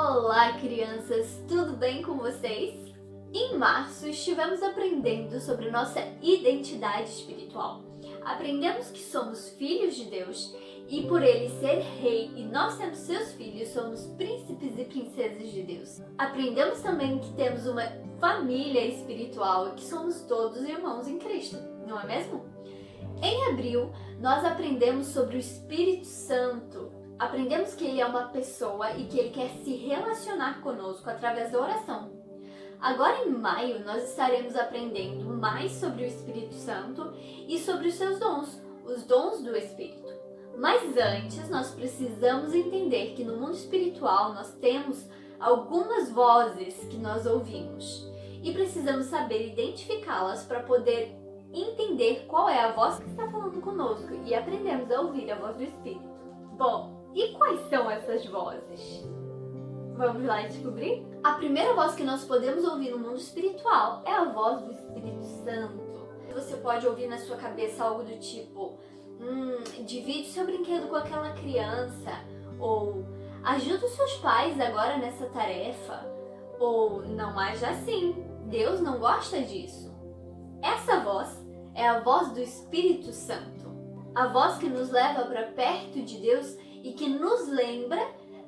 Olá, crianças! Tudo bem com vocês? Em março, estivemos aprendendo sobre nossa identidade espiritual. Aprendemos que somos filhos de Deus e por Ele ser rei e nós sendo seus filhos, somos príncipes e princesas de Deus. Aprendemos também que temos uma família espiritual e que somos todos irmãos em Cristo, não é mesmo? Em abril, nós aprendemos sobre o Espírito Santo. Aprendemos que ele é uma pessoa e que ele quer se relacionar conosco através da oração. Agora em maio nós estaremos aprendendo mais sobre o Espírito Santo e sobre os seus dons, os dons do Espírito. Mas antes nós precisamos entender que no mundo espiritual nós temos algumas vozes que nós ouvimos e precisamos saber identificá-las para poder entender qual é a voz que está falando conosco e aprendemos a ouvir a voz do Espírito. Bom, e quais são essas vozes? Vamos lá descobrir? A primeira voz que nós podemos ouvir no mundo espiritual é a voz do Espírito Santo. Você pode ouvir na sua cabeça algo do tipo: divide seu brinquedo com aquela criança, ou ajuda os seus pais agora nessa tarefa, ou não haja assim, Deus não gosta disso. Essa voz é a voz do Espírito Santo, a voz que nos leva para perto de Deus e que nos lembra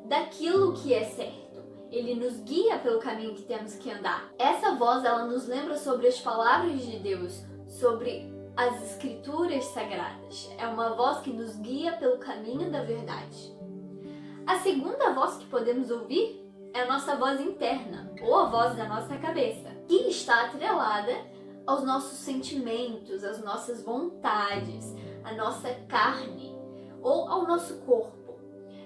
daquilo que é certo. Ele nos guia pelo caminho que temos que andar. Essa voz, ela nos lembra sobre as palavras de Deus, sobre as escrituras sagradas. É uma voz que nos guia pelo caminho da verdade. A segunda voz que podemos ouvir é a nossa voz interna, ou a voz da nossa cabeça, que está atrelada aos nossos sentimentos, às nossas vontades, à nossa carne ou ao nosso corpo.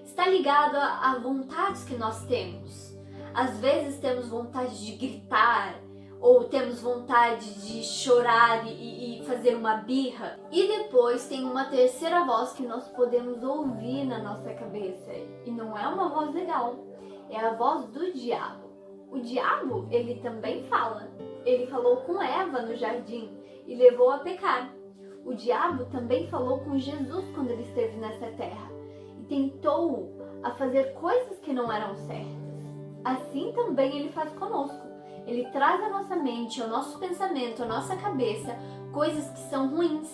Está ligado a vontades que nós temos. Às vezes temos vontade de gritar, ou temos vontade de chorar e fazer uma birra. E depois tem uma terceira voz que nós podemos ouvir na nossa cabeça. E não é uma voz legal, é a voz do diabo. O diabo, ele também fala. Ele falou com Eva no jardim e levou a pecar. O diabo também falou com Jesus quando ele esteve nessa terra e tentou a fazer coisas que não eram certas. Assim também ele faz conosco. Ele traz à nossa mente, ao nosso pensamento, à nossa cabeça, coisas que são ruins,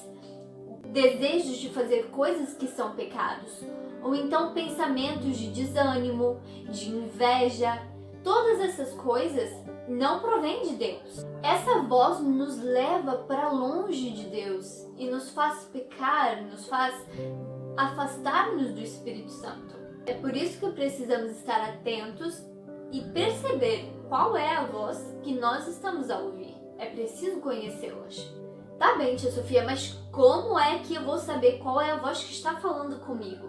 desejos de fazer coisas que são pecados, ou então pensamentos de desânimo, de inveja. Todas essas coisas não provém de Deus. Essa voz nos leva para longe de Deus e nos faz pecar, nos faz afastar-nos do Espírito Santo. É por isso que precisamos estar atentos e perceber qual é a voz que nós estamos a ouvir. É preciso conhecê-las. Tá bem, tia Sofia, mas como é que eu vou saber qual é a voz que está falando comigo?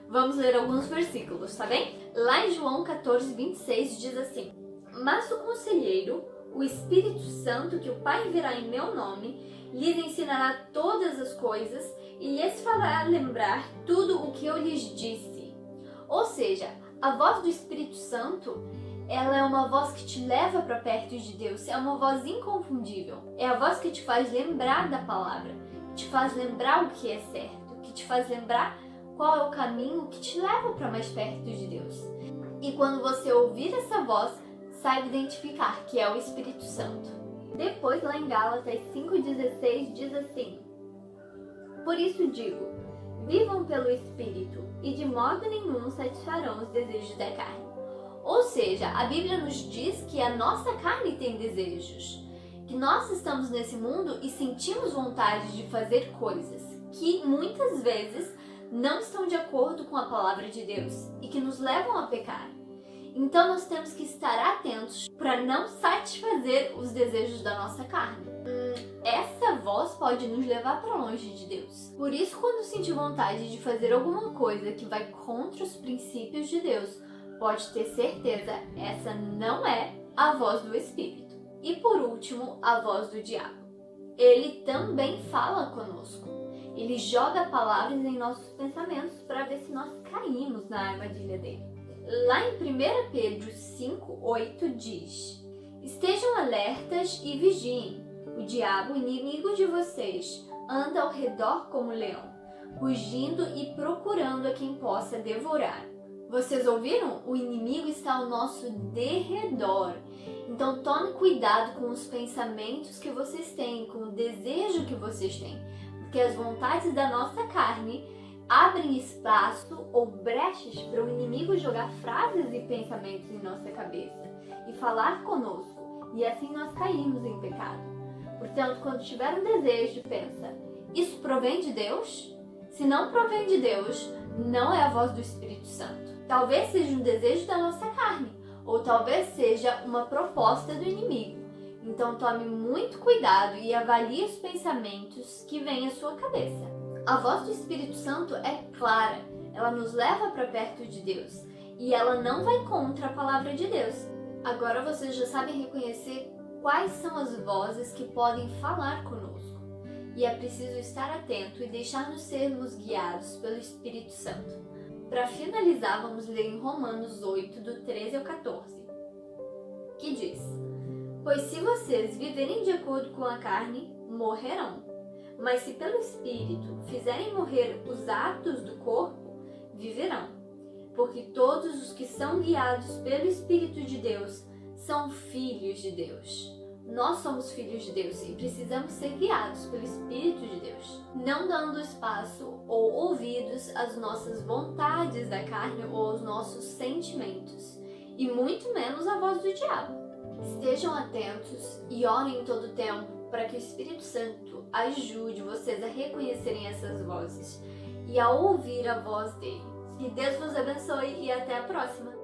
Vamos ler alguns versículos, tá bem? Lá em João 14:26 diz assim: Mas o Conselheiro, o Espírito Santo, que o Pai enviará em meu nome, lhes ensinará todas as coisas e lhes fará lembrar tudo o que eu lhes disse. Ou seja, a voz do Espírito Santo, ela é uma voz que te leva para perto de Deus, é uma voz inconfundível. É a voz que te faz lembrar da palavra, que te faz lembrar o que é certo, que te faz lembrar qual é o caminho que te leva para mais perto de Deus. E quando você ouvir essa voz, saiba identificar que é o Espírito Santo. Depois, lá em Gálatas 5:16 diz assim: Por isso digo, vivam pelo Espírito e de modo nenhum satisfarão os desejos da carne. Ou seja, a Bíblia nos diz que a nossa carne tem desejos, que nós estamos nesse mundo e sentimos vontade de fazer coisas que muitas vezes não estão de acordo com a palavra de Deus e que nos levam a pecar. Então nós temos que estar atentos para não satisfazer os desejos da nossa carne. Essa voz pode nos levar para longe de Deus. Por isso, quando sentir vontade de fazer alguma coisa que vai contra os princípios de Deus, pode ter certeza, essa não é a voz do Espírito. E por último, a voz do diabo. Ele também fala conosco. Ele joga palavras em nossos pensamentos para ver se nós caímos na armadilha dele. Lá em 1 Pedro 5:8 diz: Estejam alertas e vigiem. O diabo, inimigo de vocês, anda ao redor como leão, rugindo e procurando a quem possa devorar. Vocês ouviram? O inimigo está ao nosso derredor. Então tome cuidado com os pensamentos que vocês têm, com o desejo que vocês têm, porque as vontades da nossa carne abrem espaço ou brechas para o inimigo jogar frases e pensamentos em nossa cabeça e falar conosco, e assim nós caímos em pecado. Portanto, quando tiver um desejo, pensa: isso provém de Deus? Se não provém de Deus, não é a voz do Espírito Santo. Talvez seja um desejo da nossa carne, ou talvez seja uma proposta do inimigo. Então tome muito cuidado e avalie os pensamentos que vêm à sua cabeça. A voz do Espírito Santo é clara, ela nos leva para perto de Deus e ela não vai contra a palavra de Deus. Agora vocês já sabem reconhecer quais são as vozes que podem falar conosco. E é preciso estar atento e deixar-nos sermos guiados pelo Espírito Santo. Para finalizar, vamos ler em Romanos 8, do 13 ao 14, que diz: Pois se vocês viverem de acordo com a carne, morrerão. Mas se pelo Espírito fizerem morrer os atos do corpo, viverão. Porque todos os que são guiados pelo Espírito de Deus são filhos de Deus. Nós somos filhos de Deus e precisamos ser guiados pelo Espírito de Deus, não dando espaço ou ouvidos às nossas vontades da carne ou aos nossos sentimentos, e muito menos à voz do diabo. Estejam atentos e orem em todo o tempo para que o Espírito Santo ajude vocês a reconhecerem essas vozes e a ouvir a voz dele. Que Deus vos abençoe e até a próxima!